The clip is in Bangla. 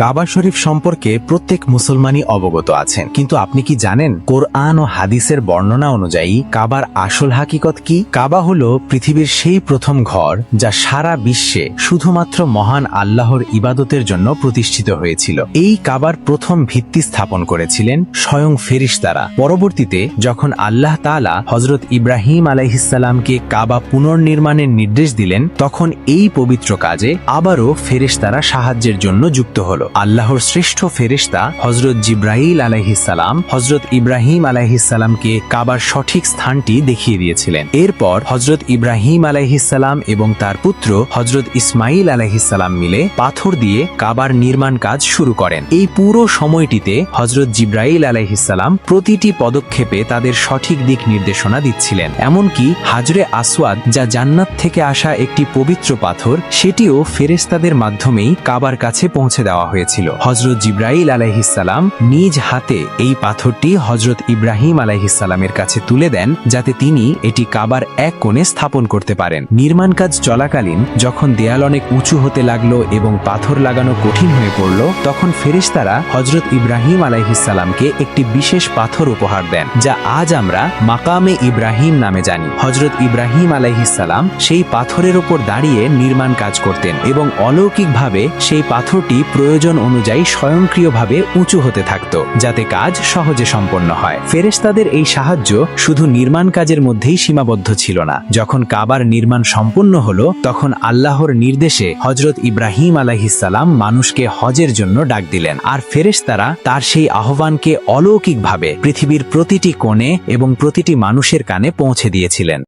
কাবা শরীফ সম্পর্কে প্রত্যেক মুসলমানই অবগত আছেন, কিন্তু আপনি কি জানেন কোরআন ও হাদিসের বর্ণনা অনুযায়ী কাবার আসল হাকিকত কি? কাবা হলো পৃথিবীর সেই প্রথম ঘর যা সারা বিশ্বে শুধুমাত্র মহান আল্লাহর ইবাদতের জন্য প্রতিষ্ঠিত হয়েছিল। এই কাবার প্রথম ভিত্তি স্থাপন করেছিলেন স্বয়ং ফেরেশতারা। পরবর্তীতে যখন আল্লাহ তাআলা হযরত ইব্রাহিম আলাইহিসসালামকে কাবা পুনর্নির্মাণের নির্দেশ দিলেন, তখন এই পবিত্র কাজে আবারও ফেরেশতারা সাহায্যের জন্য যুক্ত হলো। আল্লাহর শ্রেষ্ঠ ফেরেশতা হযরত জিবরাইল আলাইহিসসালাম হযরত ইব্রাহিম আলাইহিসসালামকে কাবার সঠিক স্থানটি দেখিয়ে দিয়েছিলেন। এরপর হযরত ইব্রাহিম আলাইহিসসালাম এবং তার পুত্র হযরত ইসমাইল আলাইহিসসালাম মিলে পাথর দিয়ে কাবার নির্মাণ কাজ শুরু করেন। এই পুরো সময়টিতে হযরত জিবরাইল আলাইহিসসালাম প্রতিটি পদক্ষেপে তাদের সঠিক দিক নির্দেশনা দিচ্ছিলেন। এমনকি হাজরে আসওয়াদ, যা জান্নাত থেকে আসা একটি পবিত্র পাথর, সেটিও ফেরেশতাদের মাধ্যমেই কাবার কাছে পৌঁছে দেওয়া হয়েছিল। হযরত জিবরাইল আলাইহিসসালাম নিজ হাতে এই পাথরটি হযরত ইব্রাহিম আলাইহিসসালামের কাছে তুলে দেন, যাতে তিনি এটি কাবার এক কোণে স্থাপন করতে পারেন। নির্মাণ কাজ চলাকালীন যখন দেয়াল অনেক উঁচু হতে লাগলো এবং পাথর লাগানো কঠিন হয়ে পড়ল, তখন ফেরেশতারা হযরত ইব্রাহিম আলাইহিসসালামকে একটি বিশেষ পাথর উপহার দেন, যা আজ আমরা মাকামে ইব্রাহিম নামে জানি। হযরত ইব্রাহিম আলাইহিসসালাম সেই পাথরের উপর দাঁড়িয়ে নির্মাণ কাজ করতেন এবং অলৌকিকভাবে সেই পাথরটি প্রয়োজন অনুযায়ী স্বয়ংক্রিয়ভাবে উঁচু হতে থাকত, যাতে কাজ সহজে সম্পন্ন হয়। ফেরেশতাদের এই সাহায্য শুধু নির্মাণ কাজের মধ্যেই সীমাবদ্ধ ছিল না। যখন কাবার নির্মাণ সম্পন্ন হলো, তখন আল্লাহর নির্দেশে হযরত ইব্রাহিম আলাইহিসসালাম মানুষকে হজের জন্য ডাক দিলেন, আর ফেরেশতারা তার সেই আহ্বানকে অলৌকিকভাবে পৃথিবীর প্রতিটি কোণে এবং প্রতিটি মানুষের কানে পৌঁছে দিয়েছিলেন।